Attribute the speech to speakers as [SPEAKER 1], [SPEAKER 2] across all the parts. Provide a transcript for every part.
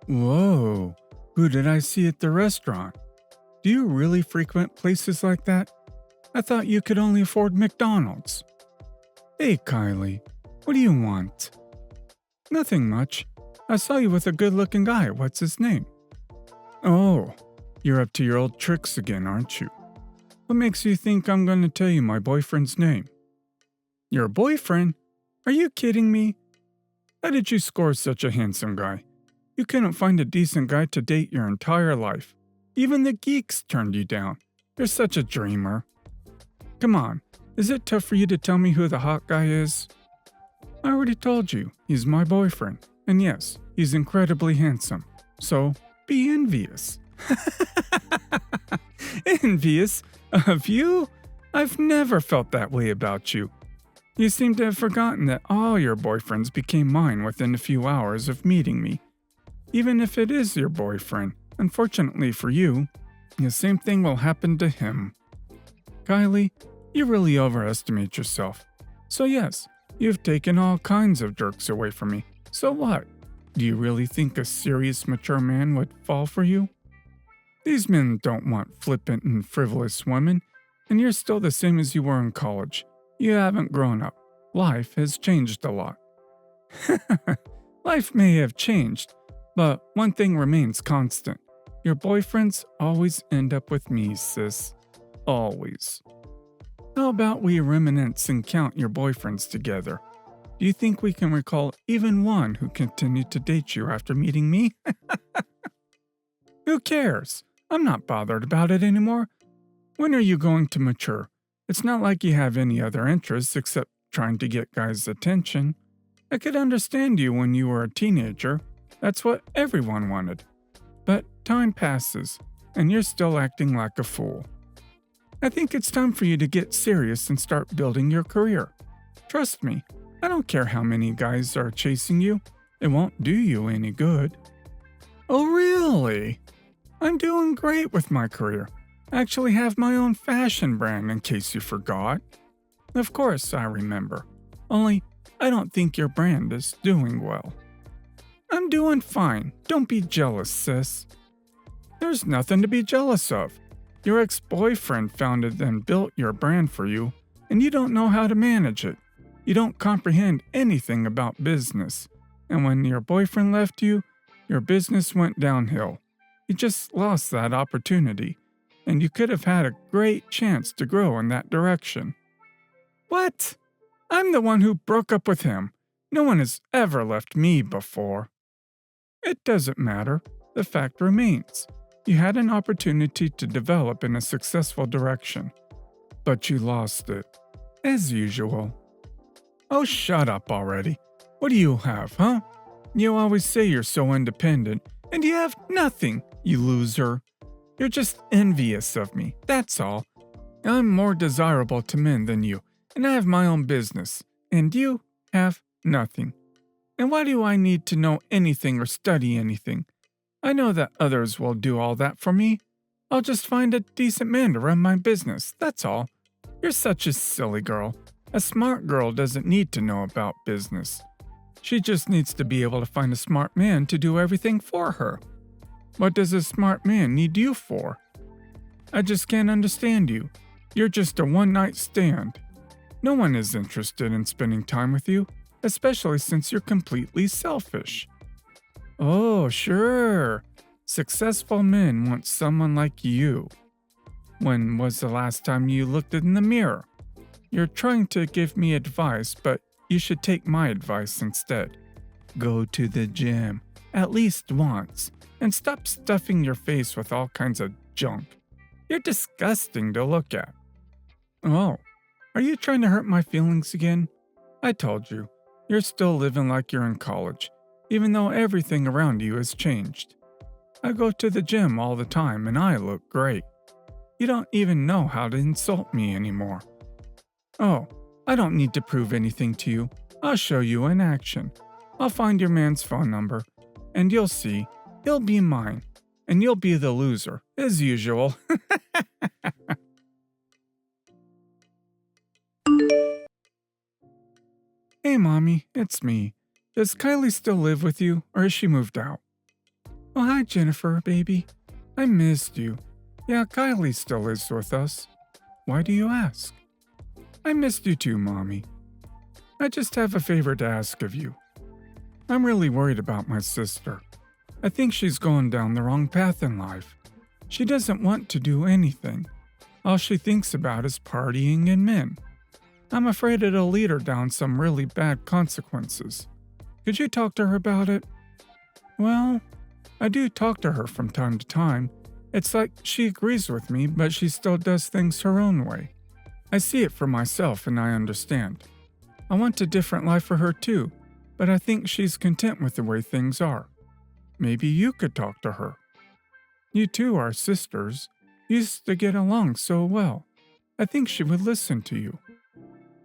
[SPEAKER 1] Whoa, who did I see at the restaurant? Do you really frequent places like that? I thought you could only afford McDonald's. Hey, Kylie, what do you want? Nothing much. I saw you with a good looking guy. What's his name? Oh, you're up to your old tricks again, aren't you? What makes you think I'm going to tell you my boyfriend's name? Your boyfriend? Are you kidding me? How did you score such a handsome guy? You couldn't find a decent guy to date your entire life. Even the geeks turned you down. You're such a dreamer. Come on, is it tough for you to tell me who the hot guy is? I already told you, he's my boyfriend. And yes, he's incredibly handsome. So, be envious. Envious? Of you? I've never felt that way about you. You seem to have forgotten that all your boyfriends became mine within a few hours of meeting me. Even if it is your boyfriend, unfortunately for you, the same thing will happen to him. Kylie, you really overestimate yourself. So yes, you've taken all kinds of jerks away from me. So what? Do you really think a serious, mature man would fall for you? These men don't want flippant and frivolous women, and you're still the same as you were in college. You haven't grown up. Life has changed a lot. Life may have changed, but one thing remains constant. Your boyfriends always end up with me, sis. Always. How about we reminisce and count your boyfriends together? Do you think we can recall even one who continued to date you after meeting me? Who cares? I'm not bothered about it anymore. When are you going to mature? It's not like you have any other interests except trying to get guys' attention. I could understand you when you were a teenager. That's what everyone wanted. But time passes, and you're still acting like a fool. I think it's time for you to get serious and start building your career. Trust me, I don't care how many guys are chasing you. It won't do you any good. Oh, really? I'm doing great with my career. I actually have my own fashion brand in case you forgot. Of course, I remember. Only, I don't think your brand is doing well. I'm doing fine. Don't be jealous, sis. There's nothing to be jealous of. Your ex-boyfriend founded and built your brand for you, and you don't know how to manage it. You don't comprehend anything about business. And when your boyfriend left you, your business went downhill. You just lost that opportunity, and you could have had a great chance to grow in that direction. What? I'm the one who broke up with him. No one has ever left me before. It doesn't matter. The fact remains. You had an opportunity to develop in a successful direction, but you lost it, as usual. Oh, shut up already. What do you have, huh? You always say you're so independent, and you have nothing, you loser. You're just envious of me, that's all. I'm more desirable to men than you, and I have my own business, and you have nothing. And why do I need to know anything or study anything? I know that others will do all that for me. I'll just find a decent man to run my business, that's all. You're such a silly girl. A smart girl doesn't need to know about business. She just needs to be able to find a smart man to do everything for her. What does a smart man need you for? I just can't understand you. You're just a one-night stand. No one is interested in spending time with you, especially since you're completely selfish. Oh, sure. Successful men want someone like you. When was the last time you looked in the mirror? You're trying to give me advice, but you should take my advice instead. Go to the gym, at least once, and stop stuffing your face with all kinds of junk. You're disgusting to look at. Oh, are you trying to hurt my feelings again? I told you, you're still living like you're in college, even though everything around you has changed. I go to the gym all the time and I look great. You don't even know how to insult me anymore. Oh, I don't need to prove anything to you. I'll show you in action. I'll find your man's phone number, and you'll see, he'll be mine, and you'll be the loser, as usual. Hey, Mommy, it's me. Does Kylie still live with you, or has she moved out? Oh, hi, Jennifer, baby. I missed you. Yeah, Kylie still is with us. Why do you ask? I missed you too, Mommy. I just have a favor to ask of you. I'm really worried about my sister. I think she's going down the wrong path in life. She doesn't want to do anything. All she thinks about is partying and men. I'm afraid it'll lead her down some really bad consequences. Could you talk to her about it? Well, I do talk to her from time to time. It's like she agrees with me, but she still does things her own way. I see it for myself and I understand. I want a different life for her too, but I think she's content with the way things are. Maybe you could talk to her. You two are sisters. You used to get along so well. I think she would listen to you.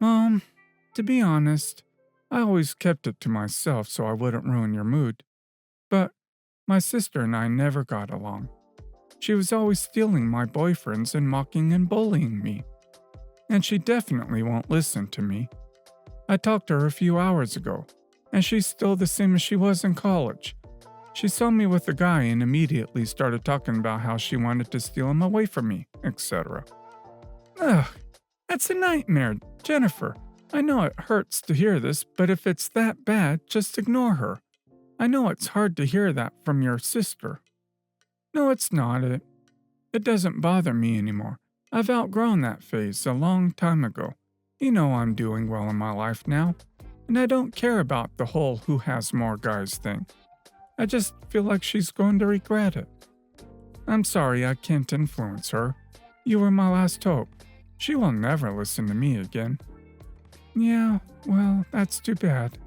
[SPEAKER 1] Mom, to be honest, I always kept it to myself so I wouldn't ruin your mood. But my sister and I never got along. She was always stealing my boyfriends and mocking and bullying me. And she definitely won't listen to me. I talked to her a few hours ago, and she's still the same as she was in college. She saw me with a guy and immediately started talking about how she wanted to steal him away from me, etc. Ugh, that's a nightmare, Jennifer. I know it hurts to hear this, but if it's that bad, just ignore her. I know it's hard to hear that from your sister. No, it's not it. It doesn't bother me anymore. I've outgrown that phase a long time ago. You know I'm doing well in my life now, and I don't care about the whole who has more guys thing. I just feel like she's going to regret it. I'm sorry I can't influence her. You were my last hope. She will never listen to me again. Yeah, well, that's too bad.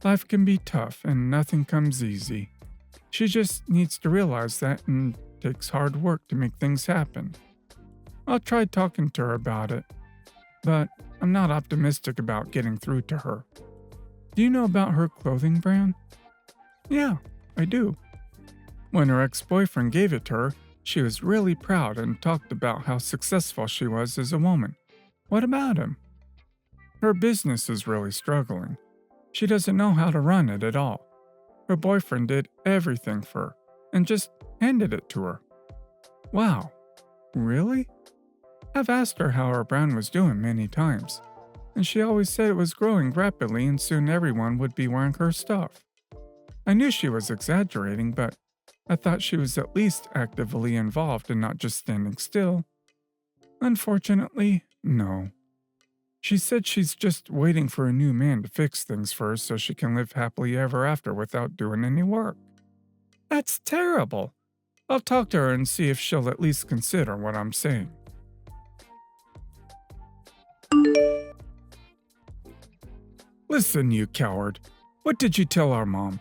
[SPEAKER 1] Life can be tough and nothing comes easy. She just needs to realize that and takes hard work to make things happen. I'll try talking to her about it, but I'm not optimistic about getting through to her. Do you know about her clothing brand? Yeah, I do. When her ex-boyfriend gave it to her, she was really proud and talked about how successful she was as a woman. What about him? Her business is really struggling. She doesn't know how to run it at all. Her boyfriend did everything for her and just handed it to her. Wow, really? I've asked her how her brand was doing many times, and she always said it was growing rapidly and soon everyone would be wearing her stuff. I knew she was exaggerating, but I thought she was at least actively involved and not just standing still. Unfortunately, no. She said she's just waiting for a new man to fix things for her so she can live happily ever after without doing any work. That's terrible. I'll talk to her and see if she'll at least consider what I'm saying. Listen, you coward. What did you tell our mom?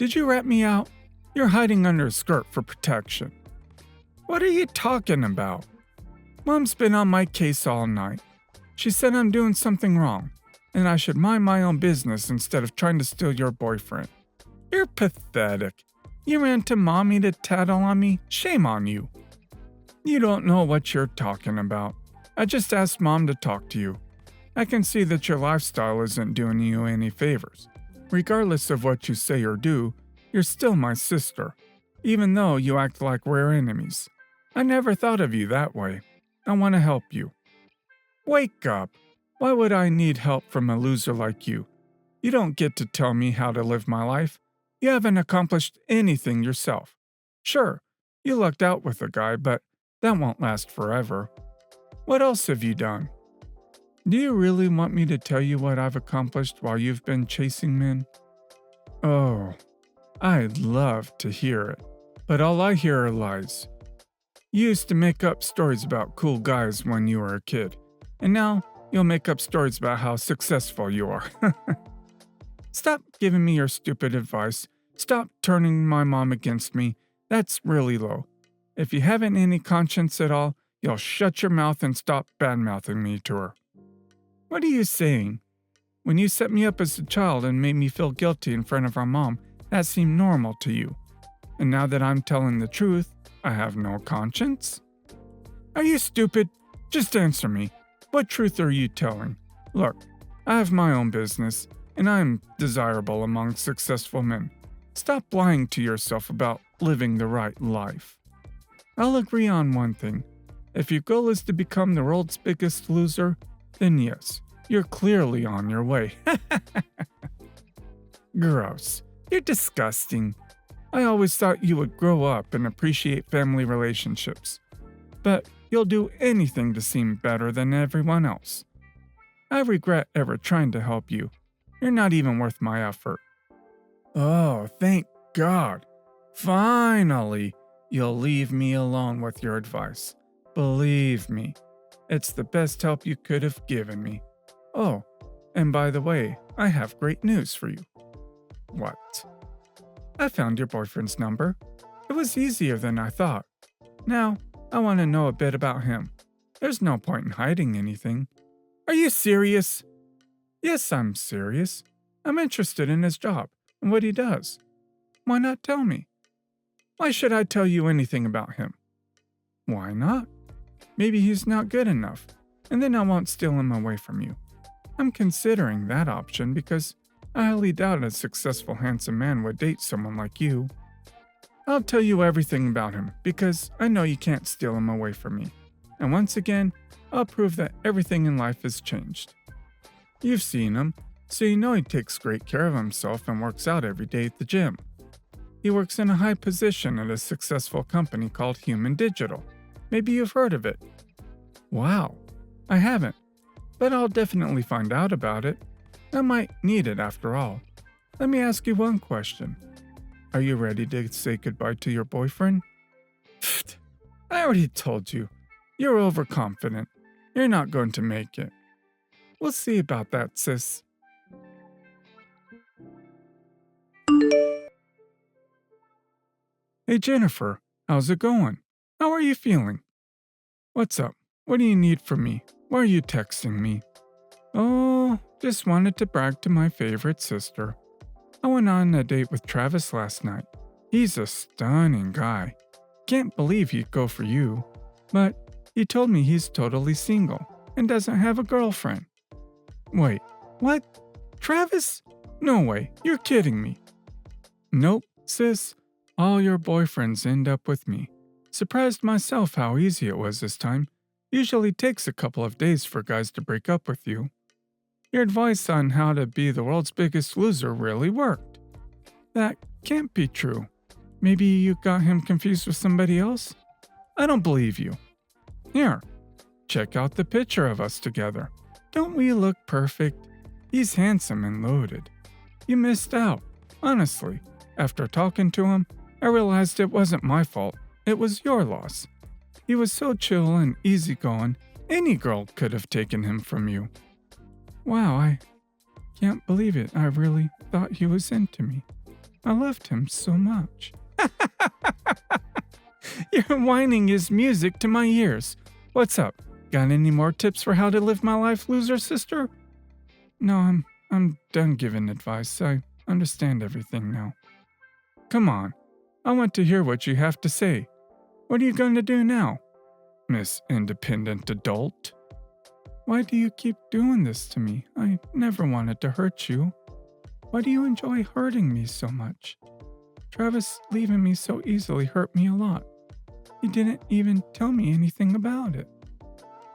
[SPEAKER 1] Did you rat me out? You're hiding under a skirt for protection. What are you talking about? Mom's been on my case all night. She said I'm doing something wrong, and I should mind my own business instead of trying to steal your boyfriend. You're pathetic. You ran to Mommy to tattle on me? Shame on you. You don't know what you're talking about. I just asked Mom to talk to you. I can see that your lifestyle isn't doing you any favors. Regardless of what you say or do, you're still my sister, even though you act like we're enemies. I never thought of you that way. I want to help you. Wake up. Why would I need help from a loser like you? You don't get to tell me how to live my life. You haven't accomplished anything yourself. Sure, you lucked out with a guy, but that won't last forever. What else have you done? Do you really want me to tell you what I've accomplished while you've been chasing men? Oh, I'd love to hear it, but all I hear are lies. You used to make up stories about cool guys when you were a kid, and now you'll make up stories about how successful you are. Stop giving me your stupid advice. Stop turning my mom against me. That's really low. If you haven't any conscience at all, you'll shut your mouth and stop bad-mouthing me to her. What are you saying? When you set me up as a child and made me feel guilty in front of our mom, that seemed normal to you. And now that I'm telling the truth, I have no conscience? Are you stupid? Just answer me. What truth are you telling? Look, I have my own business, and I am desirable among successful men. Stop lying to yourself about living the right life. I'll agree on one thing. If your goal is to become the world's biggest loser, then yes, you're clearly on your way. Gross. You're disgusting. I always thought you would grow up and appreciate family relationships. But you'll do anything to seem better than everyone else. I regret ever trying to help you. You're not even worth my effort. Oh, thank God. Finally, you'll leave me alone with your advice. Believe me, it's the best help you could have given me. Oh, and by the way, I have great news for you. What? I found your boyfriend's number. It was easier than I thought. Now, I want to know a bit about him. There's no point in hiding anything. Are you serious? Yes, I'm serious. I'm interested in his job and what he does. Why not tell me? Why should I tell you anything about him? Why not? Maybe he's not good enough, and then I won't steal him away from you. I'm considering that option because I highly doubt a successful, handsome man would date someone like you. I'll tell you everything about him because I know you can't steal him away from me. And once again, I'll prove that everything in life has changed. You've seen him, so you know he takes great care of himself and works out every day at the gym. He works in a high position at a successful company called Human Digital. Maybe you've heard of it. Wow, I haven't, but I'll definitely find out about it. I might need it after all. Let me ask you one question. Are you ready to say goodbye to your boyfriend? Pfft, I already told you. You're overconfident. You're not going to make it. We'll see about that, sis. Hey Jennifer, how's it going? How are you feeling? What's up? What do you need from me? Why are you texting me? Oh, just wanted to brag to my favorite sister. I went on a date with Travis last night. He's a stunning guy. Can't believe he'd go for you. But he told me he's totally single and doesn't have a girlfriend. Wait, what? Travis? No way, you're kidding me. Nope, sis. All your boyfriends end up with me. Surprised myself how easy it was this time. Usually takes a couple of days for guys to break up with you. Your advice on how to be the world's biggest loser really worked. That can't be true. Maybe you got him confused with somebody else? I don't believe you. Here, check out the picture of us together. Don't we look perfect? He's handsome and loaded. You missed out. Honestly, after talking to him, I realized it wasn't my fault. It was your loss. He was so chill and easygoing, any girl could have taken him from you. Wow, I can't believe it. I really thought he was into me. I loved him so much. Your whining is music to my ears. What's up? Got any more tips for how to live my life, loser sister? No, I'm done giving advice. I understand everything now. Come on. I want to hear what you have to say. What are you going to do now, Miss Independent Adult? Why do you keep doing this to me? I never wanted to hurt you. Why do you enjoy hurting me so much? Travis leaving me so easily hurt me a lot. He didn't even tell me anything about it.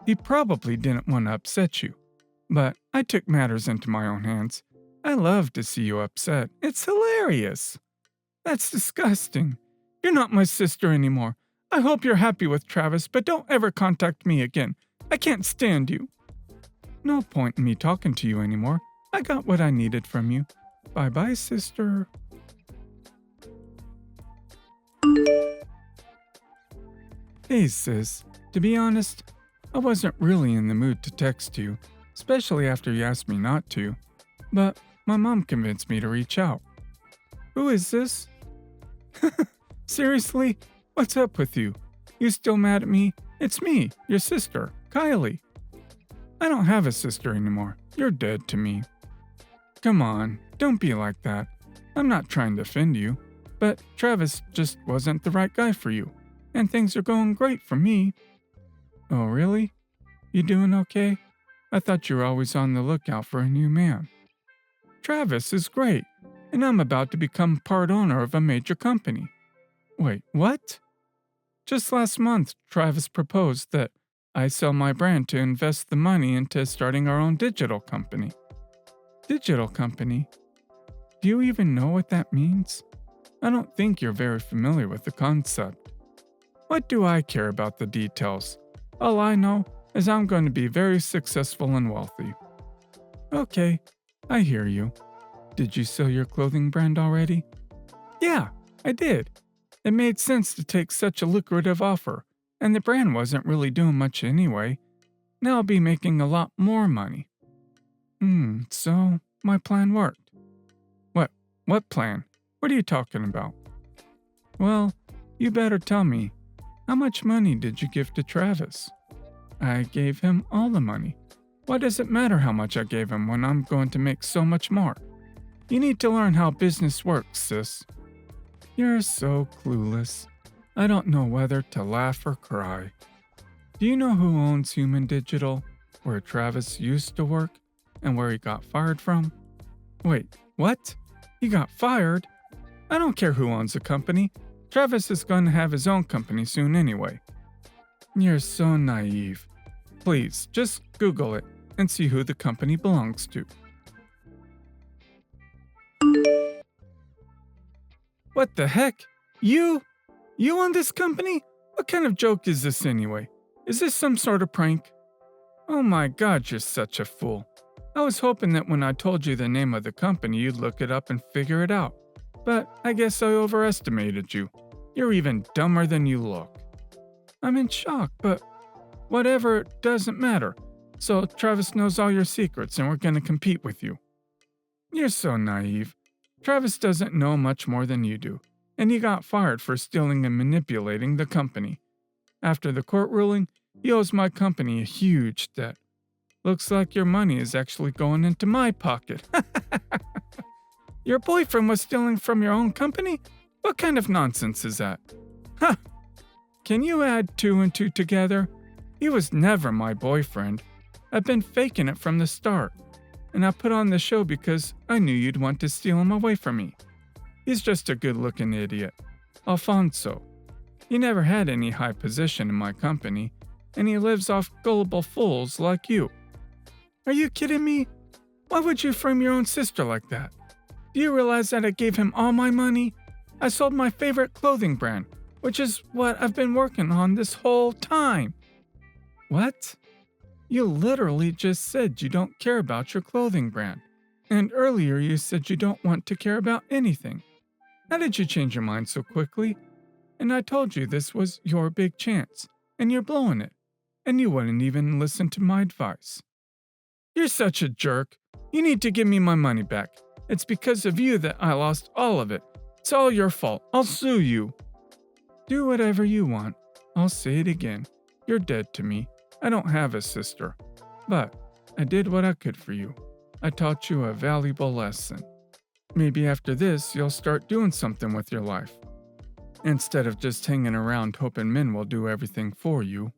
[SPEAKER 1] He probably didn't want to upset you, but I took matters into my own hands. I love to see you upset. It's hilarious. That's disgusting. You're not my sister anymore. I hope you're happy with Travis, but don't ever contact me again. I can't stand you. No point in me talking to you anymore. I got what I needed from you. Bye-bye, sister. Hey, sis. To be honest, I wasn't really in the mood to text you, especially after you asked me not to. But my mom convinced me to reach out. Who is this? Seriously? What's up with you? You still mad at me? It's me, your sister, Kylie. I don't have a sister anymore. You're dead to me. Come on, don't be like that. I'm not trying to offend you, but Travis just wasn't the right guy for you, and things are going great for me. Oh, really? You doing okay? I thought you were always on the lookout for a new man. Travis is great. and I'm about to become part owner of a major company. Wait, what? Just last month, Travis proposed that I sell my brand to invest the money into starting our own digital company. Digital company? Do you even know what that means? I don't think you're very familiar with the concept. What do I care about the details? All I know is I'm going to be very successful and wealthy. Okay, I hear you. Did you sell your clothing brand already? Yeah, I did. It made sense to take such a lucrative offer, and the brand wasn't really doing much anyway. Now I'll be making a lot more money. So my plan worked. What plan? What are you talking about? Well, you better tell me. How much money did you give to Travis? I gave him all the money. Why does it matter how much I gave him when I'm going to make so much more? You need to learn how business works, sis. You're so clueless. I don't know whether to laugh or cry. Do you know who owns Human Digital, where Travis used to work, and where he got fired from? Wait, what? He got fired? I don't care who owns the company. Travis is going to have his own company soon anyway. You're so naive. Please, just Google it and see who the company belongs to. What the heck? You? You own this company? What kind of joke is this anyway? Is this some sort of prank? Oh my god, you're such a fool. I was hoping that when I told you the name of the company, you'd look it up and figure it out. But I guess I overestimated you. You're even dumber than you look. I'm in shock, but whatever, it doesn't matter. So Travis knows all your secrets and we're going to compete with you. You're so naive. Travis doesn't know much more than you do, and he got fired for stealing and manipulating the company. After the court ruling, he owes my company a huge debt. Looks like your money is actually going into my pocket. Your boyfriend was stealing from your own company? What kind of nonsense is that? Huh! Can you add 2 and 2 together? He was never my boyfriend. I've been faking it from the start. And I put on the show because I knew you'd want to steal him away from me. He's just a good-looking idiot. Alfonso. He never had any high position in my company, and he lives off gullible fools like you. Are you kidding me? Why would you frame your own sister like that? Do you realize that I gave him all my money? I sold my favorite clothing brand, which is what I've been working on this whole time. What? You literally just said you don't care about your clothing brand. And earlier you said you don't want to care about anything. How did you change your mind so quickly? And I told you this was your big chance, and you're blowing it. And you wouldn't even listen to my advice. You're such a jerk. You need to give me my money back. It's because of you that I lost all of it. It's all your fault. I'll sue you. Do whatever you want. I'll say it again. You're dead to me. I don't have a sister. But I did what I could for you. I taught you a valuable lesson. Maybe after this, you'll start doing something with your life. Instead of just hanging around hoping men will do everything for you.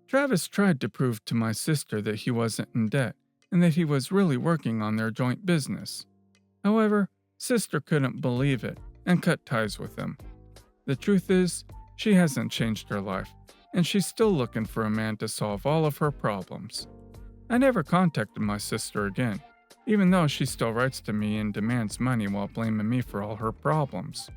[SPEAKER 1] Travis tried to prove to my sister that he wasn't in debt and that he was really working on their joint business. However, sister couldn't believe it and cut ties with him. The truth is, she hasn't changed her life, and she's still looking for a man to solve all of her problems. I never contacted my sister again, even though she still writes to me and demands money while blaming me for all her problems.